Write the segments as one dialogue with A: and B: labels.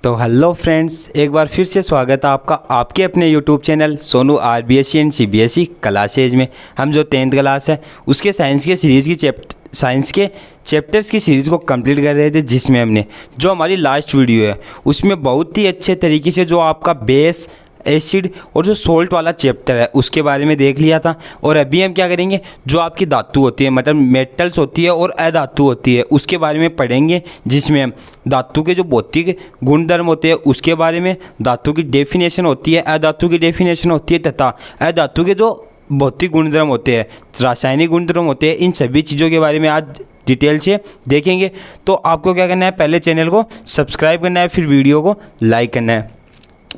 A: तो hello friends, एक बार फिर से स्वागत है आपका आपके अपने YouTube channel Sonu RBSC and CBSE classes में। हम जो 10th क्लास है उसके साइंस के चैप्टर्स की सीरीज़ को कंप्लीट कर रहे थे, जिसमें हमने जो हमारी लास्ट वीडियो है उसमें बहुत ही अच्छे तरीके से जो आपका बेस, एसिड और जो सोल्ट वाला चैप्टर है उसके बारे में देख लिया था। और अभी हम क्या करेंगे, जो आपकी धातु होती है मतलब मेटल्स होती है और अधातु होती है उसके बारे में पढ़ेंगे, जिसमें हम धातु के जो भौतिक गुणधर्म होते हैं उसके बारे में, धातु की डेफिनेशन होती है, अधातु की डेफिनेशन होती है तथा अधातु के जो भौतिक गुणधर्म होते हैं, रासायनिक गुणधर्म होते हैं, इन सभी चीज़ों के बारे में आज डिटेल से देखेंगे। तो आपको क्या करना है, पहले चैनल को सब्सक्राइब करना है, फिर वीडियो को लाइक करना है।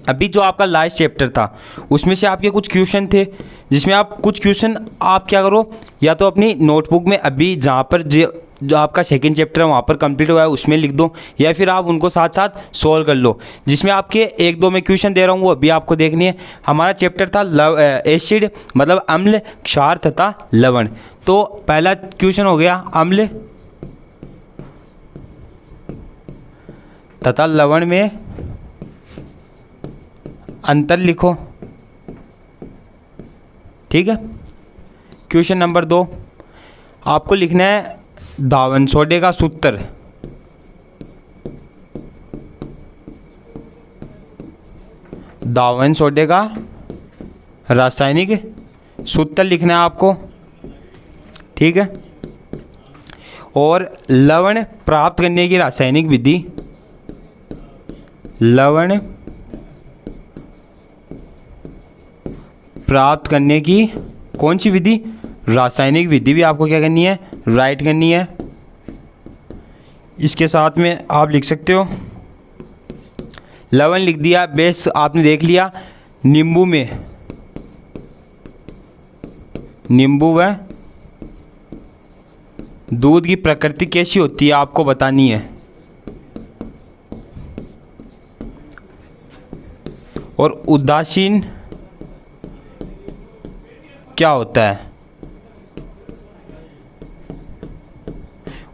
A: अभी जो आपका लास्ट चैप्टर था उसमें से आपके कुछ क्वेश्चन थे, जिसमें आप कुछ क्वेश्चन आप क्या करो, या तो अपनी नोटबुक में अभी जहाँ पर जो आपका सेकंड चैप्टर है वहाँ पर कंप्लीट हुआ है उसमें लिख दो, या फिर आप उनको साथ साथ सोल्व कर लो। जिसमें आपके एक दो मैं क्वेश्चन दे रहा हूँ वो अभी आपको देखनी है। हमारा चैप्टर था एसिड मतलब अम्ल, क्षार तथा लवण। तो पहला क्वेश्चन हो गया अम्ल तथा लवण में अंतर लिखो। ठीक है। क्वेश्चन नंबर 2 आपको लिखना है धावन सोडे का सूत्र। धावन सोडे का रासायनिक सूत्र लिखना है आपको। ठीक है। और लवण प्राप्त करने की रासायनिक विधि, लवण प्राप्त करने की कौन सी विधि, रासायनिक विधि भी आपको क्या करनी है, राइट करनी है। इसके साथ में आप लिख सकते हो लवण लिख दिया, बेस आपने देख लिया। नींबू में, नींबू व दूध की प्रकृति कैसी होती है आपको बतानी है। और उदासीन क्या होता है,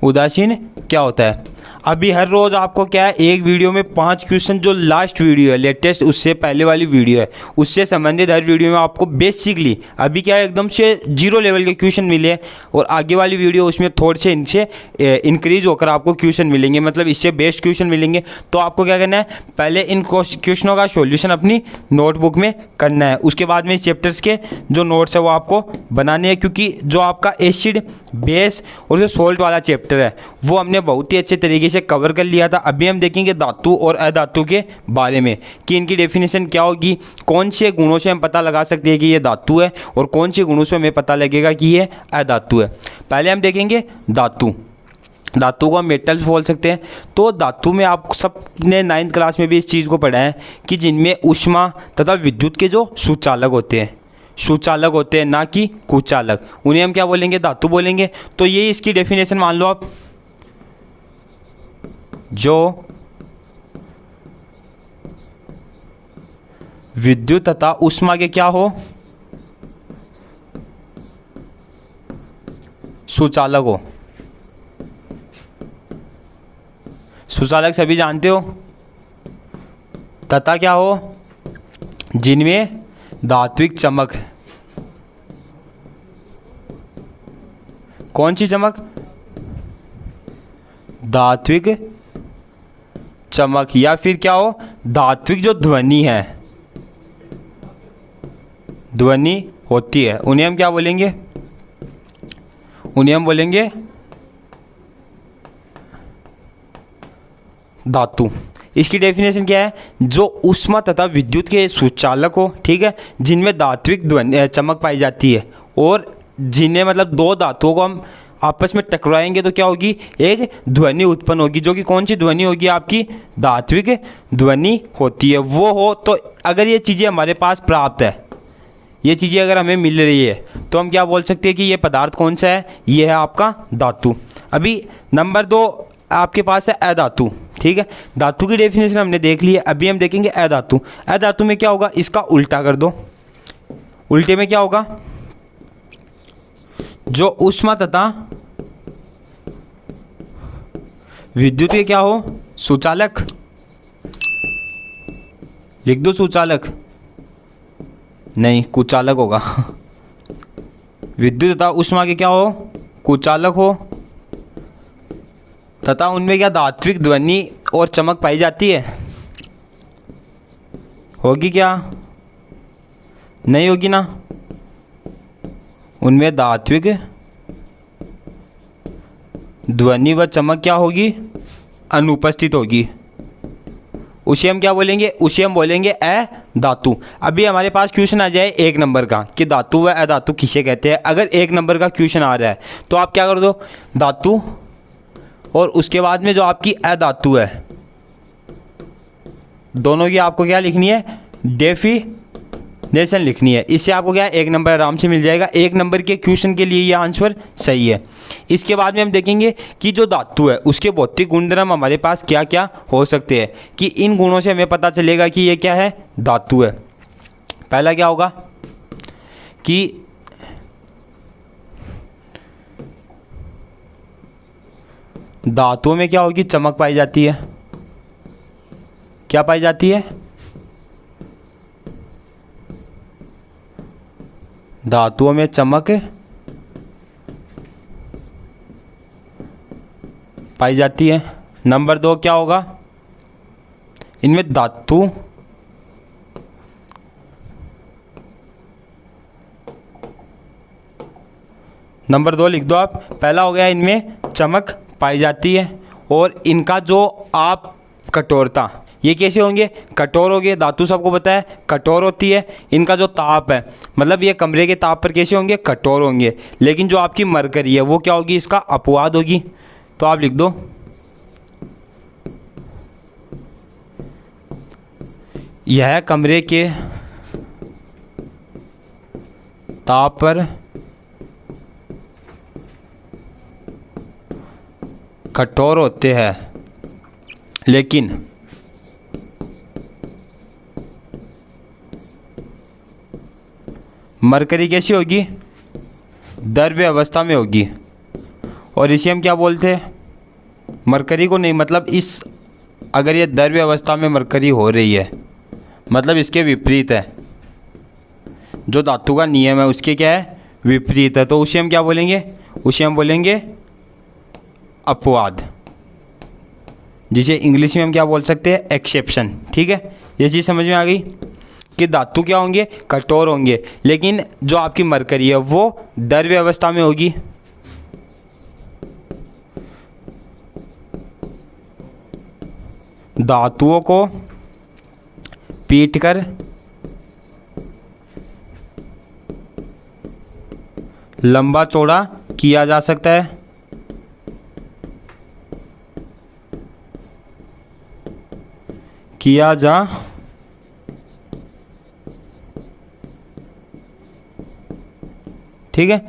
A: उदासीन क्या होता है। अभी हर रोज़ आपको क्या है, एक वीडियो में 5 क्वेश्चन, जो लास्ट वीडियो है लेटेस्ट उससे पहले वाली वीडियो है उससे संबंधित हर वीडियो में आपको बेसिकली अभी क्या है एकदम से 0 लेवल के क्वेश्चन मिले, और आगे वाली वीडियो उसमें थोड़े से इनसे इंक्रीज होकर आपको क्वेश्चन मिलेंगे, मतलब इससे बेस्ट क्वेश्चन मिलेंगे। तो आपको क्या करना है, पहले इन क्वेश्चनों का सॉल्यूशन अपनी नोटबुक में करना है। उसके बाद में इस चैप्टर्स के जो नोट्स है वो आपको बनाने हैं, क्योंकि जो आपका एसिड, बेस और जो सोल्ट वाला चैप्टर है वो हमने बहुत ही अच्छे तरीके से कवर कर लिया था। अभी हम देखेंगे धातु और अधातु के बारे में कि इनकी डेफिनेशन क्या होगी, कौन से गुणों से हम पता लगा सकते हैं कि ये धातु है और कौन से गुणों से हमें पता लगेगा कि ये अधातु है। पहले हम देखेंगे धातु। धातु को हम मेटल्स बोल सकते हैं। तो धातु में आप सबने 9th क्लास में भी इस चीज़ को पढ़ा है कि जिनमें ऊष्मा तथा विद्युत के जो सुचालक होते हैं, सुचालक होते हैं ना कि कुचालक, उन्हें हम क्या बोलेंगे, धातु बोलेंगे। तो ये इसकी डेफिनेशन मान लो आप, जो विद्युत तथा ऊष्मा के क्या हो, सुचालक हो। सुचालक सभी जानते हो। तथा क्या हो, जिनमें धात्विक चमक, कौन सी चमक, धात्विक चमक, या फिर क्या हो, धात्विक जो ध्वनि है, ध्वनि होती है, उन्हें हम क्या बोलेंगे, उन्हें हम बोलेंगे धातु। इसकी डेफिनेशन क्या है, जो ऊष्मा तथा विद्युत के सुचालक हो, ठीक है, जिनमें धात्विक ध्वनि चमक पाई जाती है, और जिन्हें मतलब दो धातुओं को हम आपस में टकराएंगे तो क्या होगी, एक ध्वनि उत्पन्न होगी, जो कि कौन सी ध्वनि होगी, आपकी धात्विक ध्वनि होती है वो हो। तो अगर ये चीज़ें हमारे पास प्राप्त है, ये चीज़ें अगर हमें मिल रही है तो हम क्या बोल सकते हैं कि ये पदार्थ कौन सा है, ये है आपका धातु। अभी नंबर 2 आपके पास है अधातु। ठीक है, धातु की डेफिनेशन हमने देख ली है। अभी हम देखेंगे अधातु। अधातु में क्या होगा, इसका उल्टा कर दो। उल्टे में क्या होगा, जो ऊष्मा तथा विद्युत के क्या हो, सुचालक, लिख दो सुचालक, नहीं कुचालक होगा। विद्युत तथा ऊष्मा के क्या हो, कुचालक हो, तथा उनमें क्या धात्विक ध्वनि और चमक पाई जाती है, होगी क्या, नहीं होगी ना। उनमें धात्विक ध्वनि व चमक क्या होगी, अनुपस्थित होगी। उसे हम क्या बोलेंगे, उसे हम बोलेंगे अधातु। अभी हमारे पास क्वेश्चन आ जाए 1 नंबर का कि धातु व अधातु किसे कहते हैं। अगर 1 नंबर का क्वेश्चन आ रहा है तो आप क्या कर दो, धातु और उसके बाद में जो आपकी अधातु है दोनों की आपको क्या लिखनी है, डेफिनेशन लिखनी है। इससे आपको क्या 1 नंबर आराम से मिल जाएगा। 1 नंबर के क्वेश्चन के लिए ये आंसर सही है। इसके बाद में हम देखेंगे कि जो धातु है उसके भौतिक गुणधर्म हमारे पास क्या क्या हो सकते हैं, कि इन गुणों से हमें पता चलेगा कि ये क्या है, धातु है। पहला क्या होगा कि धातुओं में क्या होगी, चमक पाई जाती है। क्या पाई जाती है, धातुओं में चमक पाई जाती है। नंबर 2 क्या होगा, इनमें धातु नंबर 2 लिख दो आप। पहला हो गया इनमें चमक पाई जाती है, और इनका जो आप कठोरता, ये कैसे होंगे, कठोर होंगे। धातु सबको पता है कठोर होती है। इनका जो ताप है, मतलब ये कमरे के ताप पर कैसे होंगे, कठोर होंगे। लेकिन जो आपकी मरकरी है वो क्या होगी, इसका अपवाद होगी। तो आप लिख दो यह कमरे के ताप पर कठोर होते हैं, लेकिन मरकरी कैसी होगी, द्रव्य अवस्था में होगी। और इसे हम क्या बोलते हैं, मरकरी को नहीं, मतलब इस अगर ये द्रव्य अवस्था में मरकरी हो रही है मतलब इसके विपरीत है, जो धातु का नियम है उसके क्या है, विपरीत है। तो उसे हम क्या बोलेंगे, उसे हम बोलेंगे अपवाद, जिसे इंग्लिश में हम क्या बोल सकते हैं, एक्सेप्शन। ठीक है, ये चीज़ समझ में आ गई कि धातु क्या होंगे, कठोर होंगे, लेकिन जो आपकी मरकरी है वो द्रव्य अवस्था में होगी। धातुओं को पीटकर लंबा चौड़ा किया जा सकता है। किया जा ठीक है,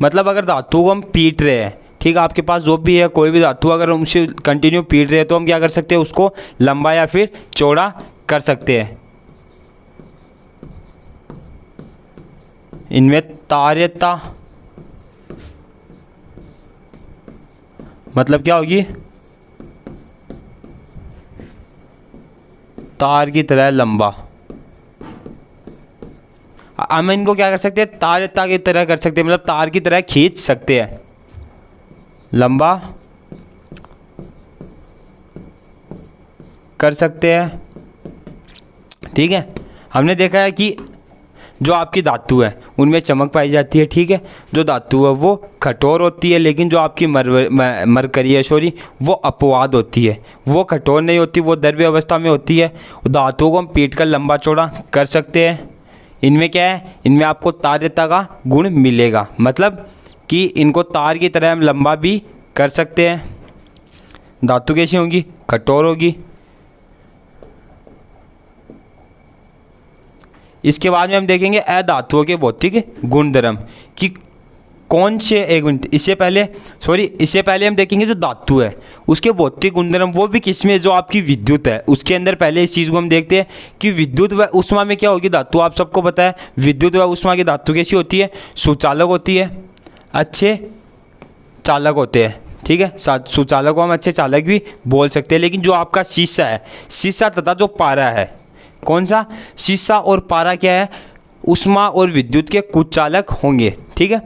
A: मतलब अगर धातु को हम पीट रहे हैं, ठीक है, आपके पास जो भी है कोई भी धातु अगर हम उसे कंटिन्यू पीट रहे हैं तो हम क्या कर सकते हैं, उसको लंबा या फिर चौड़ा कर सकते हैं। इनमें तार्यता मतलब क्या होगी, तार की तरह लंबा। हम इनको क्या कर सकते हैं, तार्यता की तरह कर सकते हैं, मतलब तार की तरह खींच सकते हैं, लंबा कर सकते हैं। ठीक है, हमने देखा है कि जो आपकी धातु है उनमें चमक पाई जाती है। ठीक है, जो धातु है वो कठोर होती है, लेकिन जो आपकी मरकरी है सॉरी वो अपवाद होती है, वो कठोर नहीं होती, वो द्रव्य अवस्था में होती है। धातुओं को हम पीट कर लंबा चौड़ा कर सकते हैं। इनमें क्या है, इनमें आपको तार्यता का गुण मिलेगा, मतलब कि इनको तार की तरह हम लंबा भी कर सकते हैं। धातु कैसी होगी, कठोर होगी। इसके बाद में हम देखेंगे अधातुओं के भौतिक गुणधर्म कि कौन से, एक मिनट, इससे पहले हम देखेंगे जो धातु है उसके भौतिक गुणधर्म, वो भी किसमें, जो आपकी विद्युत है उसके अंदर। पहले इस चीज़ को हम देखते हैं कि विद्युत व उष्मा में क्या होगी धातु। आप सबको पता है विद्युत व उष्मा की धातु कैसी होती है, सुचालक होती है, अच्छे चालक होते हैं। ठीक है, सुचालक को हम अच्छे चालक भी बोल सकते हैं। लेकिन जो आपका शीशा है, शीशा तथा जो पारा है, कौन सा? शीशा और पारा क्या है? ऊष्मा और विद्युत के कुचालक होंगे, ठीक है।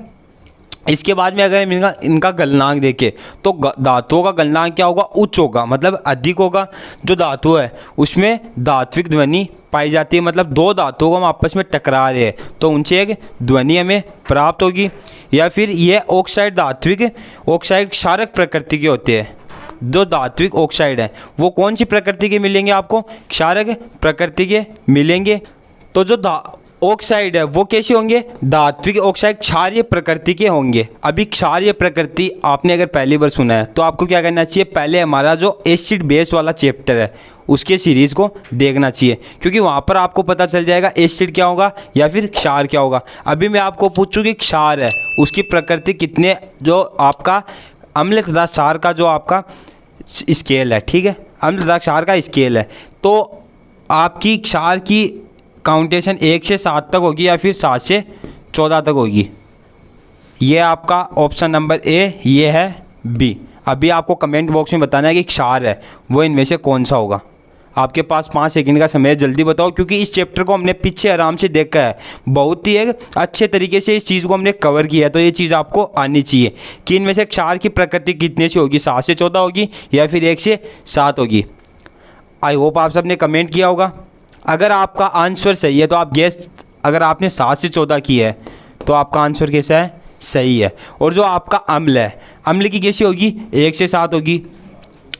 A: इसके बाद में अगर हम इनका गलनांक देखें तो धातुओं का गलनांक क्या होगा? उच्च होगा, मतलब अधिक होगा। जो धातु है उसमें धात्विक ध्वनि पाई जाती है, मतलब दो धातुओं को हम आपस में टकरा रहे हैं तो उनसे एक ध्वनि हमें प्राप्त होगी। या फिर ये ऑक्साइड धात्विक ऑक्साइड क्षारक प्रकृति के होते हैं। जो धात्विक ऑक्साइड है वो कौन सी प्रकृति के मिलेंगे आपको? क्षारक प्रकृति के मिलेंगे। तो जो ऑक्साइड है वो कैसे होंगे? धात्विक ऑक्साइड क्षारीय प्रकृति के होंगे। अभी क्षारीय प्रकृति आपने अगर पहली बार सुना है तो आपको क्या करना चाहिए? पहले हमारा जो एसिड बेस वाला चैप्टर है उसके सीरीज़ को देखना चाहिए, क्योंकि वहाँ पर आपको पता चल जाएगा एसिड क्या होगा या फिर क्षार क्या होगा। अभी मैं आपको पूछूँ कि क्षार है उसकी प्रकृति कितने, जो आपका अम्ल तथा क्षार का जो आपका स्केल है, ठीक है, अम्ल तथा क्षार का स्केल है, तो आपकी क्षार की काउंटेशन 1 से 7 तक होगी या फिर 7 से 14 तक होगी। ये आपका ऑप्शन नंबर ए, ये है बी। अभी आपको कमेंट बॉक्स में बताना है कि क्षार है वो इनमें से कौन सा होगा। आपके पास 5 सेकंड का समय है, जल्दी बताओ, क्योंकि इस चैप्टर को हमने पीछे आराम से देखा है, बहुत ही एक अच्छे तरीके से इस चीज़ को हमने कवर किया है। तो ये चीज़ आपको आनी चाहिए कि इनमें से क्षार की प्रकृति कितने से होगी, 7 से 14 होगी या फिर 1 से 7 होगी। आई होप आप सबने कमेंट किया होगा। अगर आपका आंसर सही है तो आप गेस, अगर आपने 7 से 14 की है तो आपका आंसर कैसा है? सही है। और जो आपका अम्ल है, अम्ल की कैसी होगी? 1 से 7 होगी।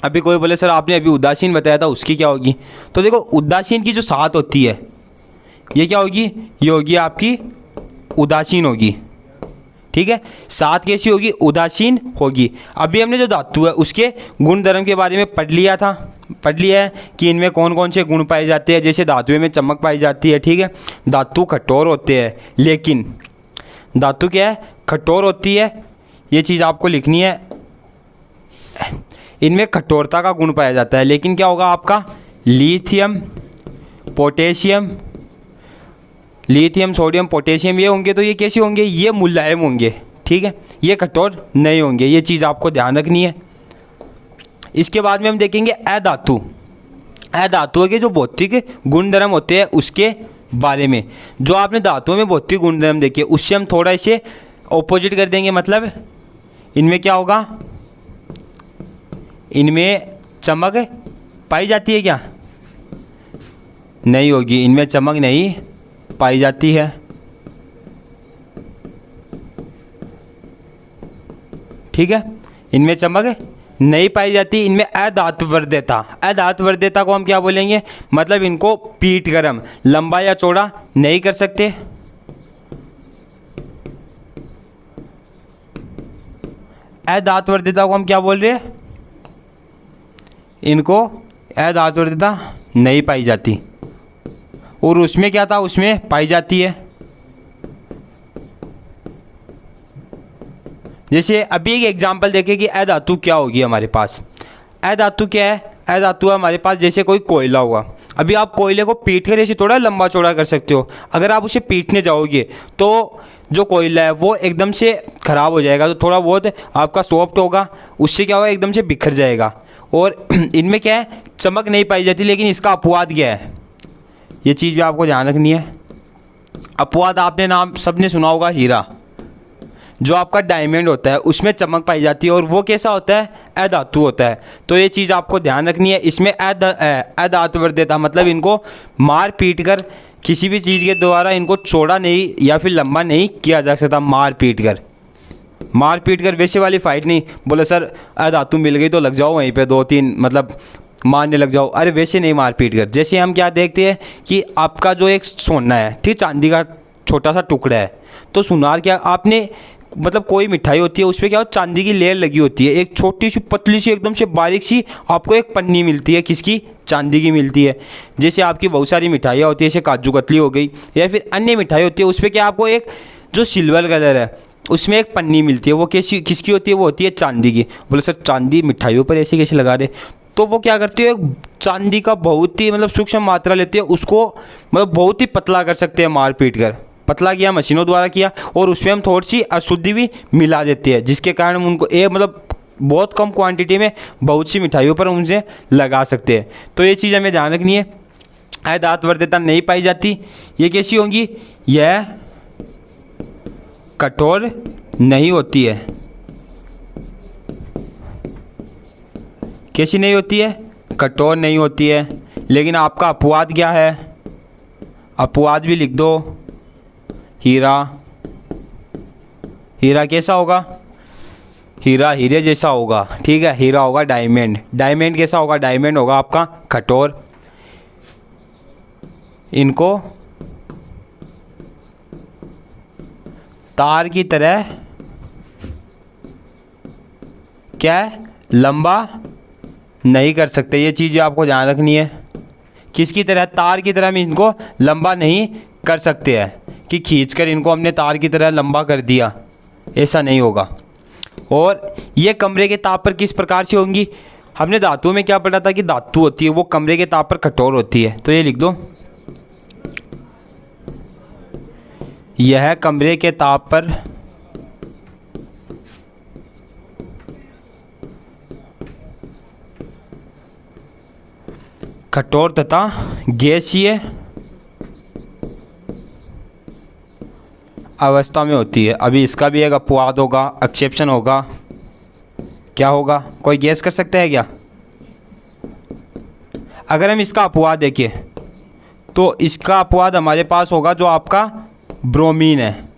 A: अभी कोई बोले सर आपने अभी उदासीन बताया था उसकी क्या होगी? तो देखो उदासीन की जो 7 होती है ये क्या होगी? ये होगी आपकी उदासीन होगी, ठीक है। 7 कैसी होगी? उदासीन होगी। अभी हमने जो धातु है उसके गुण धर्म के बारे में पढ़ लिया है कि इनमें कौन कौन से गुण पाए जाते हैं। जैसे धातुओं में चमक पाई जाती है, ठीक है। धातु कठोर होते हैं, लेकिन धातु क्या है? कठोर होती है। ये चीज़ आपको लिखनी है, इनमें कठोरता का गुण पाया जाता है। लेकिन क्या होगा आपका? लिथियम, पोटेशियम, सोडियम, पोटेशियम ये होंगे तो ये कैसे होंगे? ये मुलायम होंगे, ठीक है, ये कठोर नहीं होंगे। ये चीज़ आपको ध्यान रखनी है। इसके बाद में हम देखेंगे अधातुओं के जो भौतिक गुणधर्म होते हैं उसके बारे में। जो आपने धातुओं में भौतिक गुणधर्म देखे उससे हम थोड़ा इसे ऑपोजिट कर देंगे। मतलब इनमें क्या होगा? इनमें चमक पाई जाती है क्या? नहीं होगी, इनमें चमक नहीं पाई जाती है, ठीक है, इनमें चमक नहीं पाई जाती। इनमें अधात्वर्ध्यता को हम क्या बोलेंगे? मतलब इनको पीठ कर हम लंबा या चौड़ा नहीं कर सकते। अधात्वर्ध्यता को हम क्या बोल रहे हैं? इनको अधात्वर्ध्यता नहीं पाई जाती। और उसमें क्या था? उसमें पाई जाती है। जैसे अभी एक एग्जांपल देखें कि अधातु क्या होगी हमारे पास। अधातु क्या है? अधातु है हमारे पास जैसे कोई कोयला हुआ। अभी आप कोयले को पीट कर ऐसे थोड़ा लंबा चौड़ा कर सकते हो। अगर आप उसे पीटने जाओगे तो जो कोयला है वो एकदम से ख़राब हो जाएगा, तो थोड़ा बहुत आपका सॉफ्ट होगा, उससे क्या होगा? एकदम से बिखर जाएगा। और इनमें क्या है? चमक नहीं पाई जाती। लेकिन इसका अपवाद क्या है? ये चीज़ भी आपको ध्यान रखनी है। अपवाद आपने नाम सबने सुना होगा, हीरा। जो आपका डायमंड होता है उसमें चमक पाई जाती है और वो कैसा होता है? अधातु होता है। तो ये चीज़ आपको ध्यान रखनी है। इसमें अधात्वर्ध्यता मतलब इनको मार पीट कर किसी भी चीज़ के द्वारा इनको चौड़ा नहीं या फिर लंबा नहीं किया जा सकता। मार पीट कर वैसे वाली फाइट नहीं। बोले सर अधातु मिल गई तो लग जाओ वहीं पे 2-3 मतलब मारने लग जाओ। अरे वैसे नहीं मार पीट कर। जैसे हम क्या देखते हैं कि आपका जो एक सोना है, ठीक, चांदी का छोटा सा टुकड़ा है, तो सुनार क्या आपने मतलब कोई मिठाई होती है उसपे क्या हो? चांदी की लेयर लगी होती है। एक छोटी सी पतली सी एकदम से बारीक सी आपको एक पन्नी मिलती है। किसकी? चांदी की मिलती है। जैसे आपकी बहुत सारी मिठाइयाँ होती है, जैसे काजू कतली हो गई या फिर अन्य मिठाई होती है, उस पर क्या आपको एक जो सिल्वर कलर है उसमें एक पन्नी मिलती है। वो किसकी होती है? वो होती है चांदी की। बोले सर चांदी मिठाइयों पर ऐसे कैसे लगा रहे? तो वो क्या करती है? चांदी का बहुत ही मतलब सूक्ष्म मात्रा लेती है, उसको मतलब बहुत ही पतला कर सकते हैं मार पीट कर। पतला किया मशीनों द्वारा किया और उसमें हम थोड़ी सी अशुद्धि भी मिला देते हैं, जिसके कारण हम उनको एक मतलब बहुत कम क्वांटिटी में बहुत सी मिठाइयों पर उनसे लगा सकते हैं। तो ये चीज़ हमें ध्यान रखनी है। अधात्वर्धता नहीं पाई जाती। ये कैसी होंगी? यह कठोर नहीं होती है। कैसी नहीं होती है? कठोर नहीं होती है। लेकिन आपका अपवाद क्या है? अपवाद भी लिख दो। हीरा, हीरा कैसा होगा? हीरा हीरे जैसा होगा, ठीक है। हीरा होगा डायमंड। डायमंड कैसा होगा? डायमंड होगा आपका कठोर। इनको तार की तरह क्या है? लंबा नहीं कर सकते। ये चीज़ आपको ध्यान रखनी है। किसकी तरह? तार की तरह हम इनको लंबा नहीं कर सकते हैं कि खींचकर इनको हमने तार की तरह लंबा कर दिया, ऐसा नहीं होगा। और ये कमरे के ताप पर किस प्रकार से होंगी? हमने धातु में क्या पढ़ा था कि धातु होती है वो कमरे के ताप पर कठोर होती है। तो ये लिख दो, यह कमरे के ताप पर कठोर तथा गैसीय अवस्था में होती है। अभी इसका भी एक अपवाद होगा, एक्सेप्शन होगा। क्या होगा? कोई गैस कर सकता है क्या? अगर हम इसका अपवाद देखें तो इसका अपवाद हमारे पास होगा जो आपका ब्रोमीन है।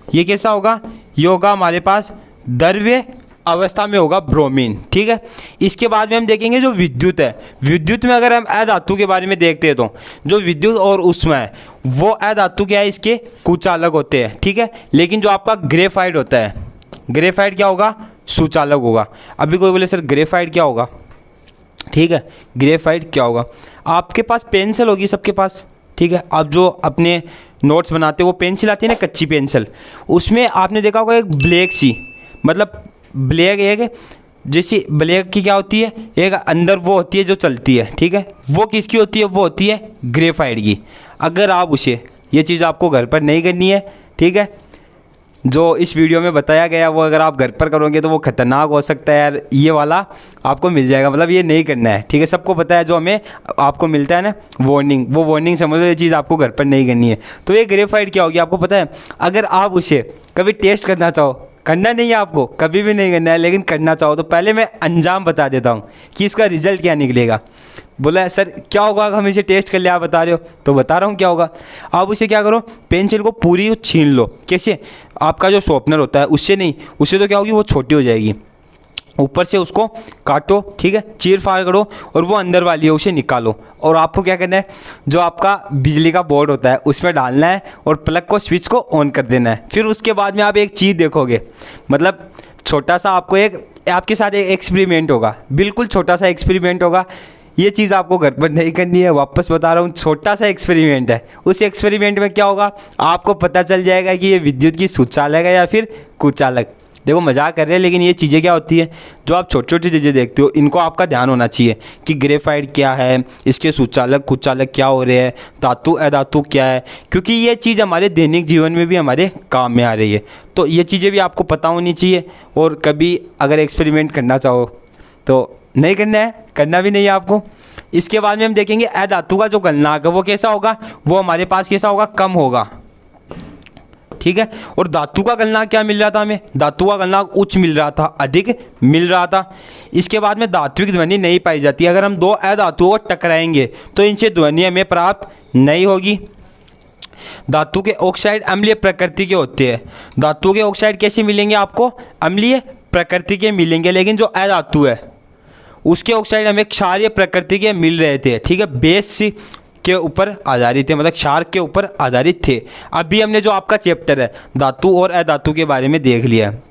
A: ये कैसा होगा? ये होगा हमारे पास द्रव्य अवस्था में होगा ब्रोमीन, ठीक है। इसके बाद में हम देखेंगे जो विद्युत है। विद्युत में अगर हम अधातु के बारे में देखते हैं तो जो विद्युत और ऊष्मा है वो अधातु क्या है? इसके कुचालक होते हैं, ठीक है। लेकिन जो आपका ग्रेफाइट होता है, ग्रेफाइट क्या होगा? सुचालक होगा। अभी कोई बोले सर ग्रेफाइट क्या होगा? ठीक है, ग्रेफाइट क्या होगा? आपके पास पेंसिल होगी सबके पास, ठीक है। आप जो अपने नोट्स बनाते हो वो पेंसिल आती है ना, कच्ची पेंसिल, उसमें आपने देखा होगा एक ब्लैक सी, मतलब ब्लैक एक जैसी ब्लैक की क्या होती है? एक अंदर वो होती है जो चलती है, ठीक है। वो किसकी होती है? वो होती है ग्रेफाइट की। अगर आप उसे, ये चीज़ आपको घर पर नहीं करनी है, ठीक है। जो इस वीडियो में बताया गया वो अगर आप घर पर करोगे तो वो खतरनाक हो सकता है यार। ये वाला आपको मिल जाएगा, मतलब ये नहीं करना है, ठीक है। सबको पता है जो हमें आपको मिलता है ना वार्निंग, वो वार्निंग समझो, ये चीज़ आपको घर पर नहीं करनी है। तो ये ग्रेफाइट क्या होगी आपको पता है? अगर आप उसे कभी टेस्ट करना चाहो, करना नहीं है आपको, कभी भी नहीं करना है, लेकिन करना चाहो तो पहले मैं अंजाम बता देता हूँ कि इसका रिजल्ट क्या निकलेगा। बोला सर क्या होगा अगर हम इसे टेस्ट कर ले, आप बता रहे हो तो बता रहा हूँ क्या होगा। आप उसे क्या करो, पेंसिल को पूरी छीन लो। कैसे? आपका जो शॉर्पनर होता है उससे नहीं, उससे तो क्या होगी वो छोटी हो जाएगी। ऊपर से उसको काटो, ठीक है, चीर फाड़ करो और वो अंदर वाली है उसे निकालो। और आपको क्या करना है, जो आपका बिजली का बोर्ड होता है उसमें डालना है और प्लग को, स्विच को ऑन कर देना है। फिर उसके बाद में आप एक चीज़ देखोगे, मतलब छोटा सा आपको एक आपके साथ एक एक्सपेरिमेंट होगा, बिल्कुल छोटा सा एक्सपेरिमेंट होगा। ये चीज़ आपको घर पर नहीं करनी है, वापस बता रहा हूँ, छोटा सा एक्सपेरिमेंट है। उस एक्सपेरिमेंट में क्या होगा आपको पता चल जाएगा कि ये विद्युत की सुचालक है या फिर कुचालक। देखो मजाक कर रहे हैं, लेकिन ये चीज़ें क्या होती है जो आप छोटी छोटी चीज़ें देखते हो, इनको आपका ध्यान होना चाहिए कि ग्रेफाइट क्या है, इसके सुचालक कुचालक क्या हो रहे हैं, धातु अधातु क्या है, क्योंकि ये चीज़ हमारे दैनिक जीवन में भी हमारे काम में आ रही है। तो ये चीज़ें भी आपको पता होनी चाहिए। और कभी अगर एक्सपेरिमेंट करना चाहो तो नहीं करना है, करना भी नहीं है आपको। इसके बाद में हम देखेंगे अधातु का जो गलनांक है वो कैसा होगा, वो हमारे पास कैसा होगा, कम होगा, ठीक है। और धातु का गलनांक क्या मिल रहा था हमें? धातु का गलनांक उच्च मिल रहा था, अधिक मिल रहा था। इसके बाद में धात्विक ध्वनि नहीं पाई जाती। अगर हम दो अधातुओं को टकराएंगे तो इनसे ध्वनि हमें प्राप्त नहीं होगी। धातु के ऑक्साइड अम्लीय प्रकृति के होते हैं। धातु के ऑक्साइड कैसे मिलेंगे आपको? अम्लीय प्रकृति के मिलेंगे। लेकिन जो अधातु है उसके ऑक्साइड हमें क्षारीय प्रकृति के मिल रहे थे, ठीक है, बेस के ऊपर आधारित थे, मतलब क्षार के ऊपर आधारित थे। अभी हमने जो आपका चैप्टर है धातु और अधातु के बारे में देख लिया है।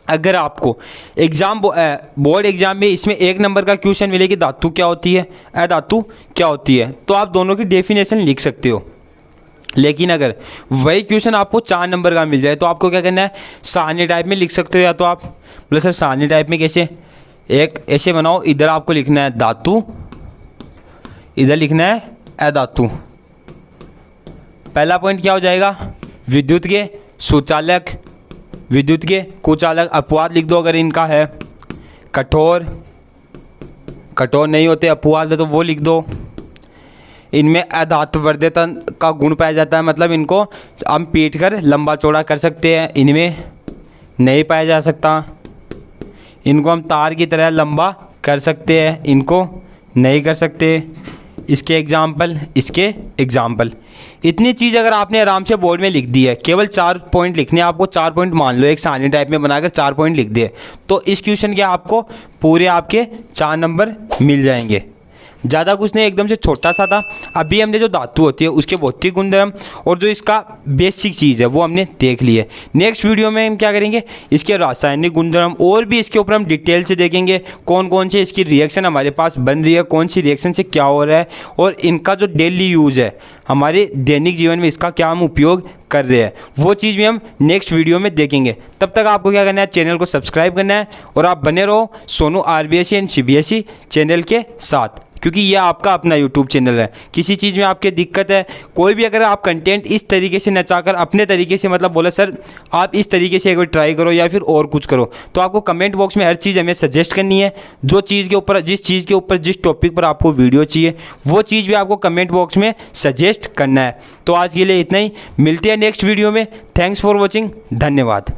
A: अगर आपको एग्जाम बोर्ड एग्जाम में इसमें 1 नंबर का क्वेश्चन मिले कि धातु क्या होती है, अधातु क्या होती है, तो आप दोनों की डेफिनेशन लिख सकते हो। लेकिन अगर वही क्वेश्चन आपको 4 नंबर का मिल जाए तो आपको क्या करना है, सारणी टाइप में लिख सकते हो। या तो आप बोले सर सारणी टाइप में कैसे? एक ऐसे बनाओ, इधर आपको लिखना है धातु, इधर लिखना है अधातु। पहला पॉइंट क्या हो जाएगा, विद्युत के सुचालक, विद्युत के कुचालक। अपवाद लिख दो अगर इनका है, कठोर कठोर नहीं होते, अपवाद है तो वो लिख दो। इनमें अधात्वर्ध्यता का गुण पाया जाता है, मतलब इनको हम पीट कर लंबा चौड़ा कर सकते हैं। इनमें नहीं पाया जा सकता। इनको हम तार की तरह लंबा कर सकते हैं, इनको नहीं कर सकते। इसके एग्जाम्पल इतनी चीज़ अगर आपने आराम से बोर्ड में लिख दी है, केवल 4 पॉइंट लिखने हैं आपको, 4 पॉइंट मान लो एक सारणी टाइप में बनाकर 4 पॉइंट लिख दिए, तो इस क्वेश्चन के आपको पूरे आपके 4 नंबर मिल जाएंगे। ज़्यादा कुछ नहीं, एकदम से छोटा सा था। अभी हमने जो धातु होती है उसके भौतिक गुणधर्म और जो इसका बेसिक चीज़ है वो हमने देख ली है। नेक्स्ट वीडियो में हम क्या करेंगे, इसके रासायनिक गुणधर्म और भी इसके ऊपर हम डिटेल से देखेंगे, कौन कौन से इसकी रिएक्शन हमारे पास बन रही है, कौन सी रिएक्शन से क्या हो रहा है, और इनका जो डेली यूज़ है हमारे दैनिक जीवन में इसका क्या हम उपयोग कर रहे हैं, वो चीज़ भी हम नेक्स्ट वीडियो में देखेंगे। तब तक आपको क्या करना है, चैनल को सब्सक्राइब करना है और आप बने रहो Sonu RBSE and CBSE channel के साथ, क्योंकि ये आपका अपना यूट्यूब चैनल है। किसी चीज़ में आपके दिक्कत है, कोई भी अगर आप कंटेंट इस तरीके से नचाकर अपने तरीके से मतलब बोला सर आप इस तरीके से एक बार ट्राई करो या फिर और कुछ करो, तो आपको कमेंट बॉक्स में हर चीज़ हमें सजेस्ट करनी है। जो चीज़ के ऊपर जिस टॉपिक पर आपको वीडियो चाहिए वो चीज़ भी आपको कमेंट बॉक्स में सजेस्ट करना है। तो आज के लिए इतना ही, मिलते हैं नेक्स्ट वीडियो में। थैंक्स फॉर वॉचिंग, धन्यवाद।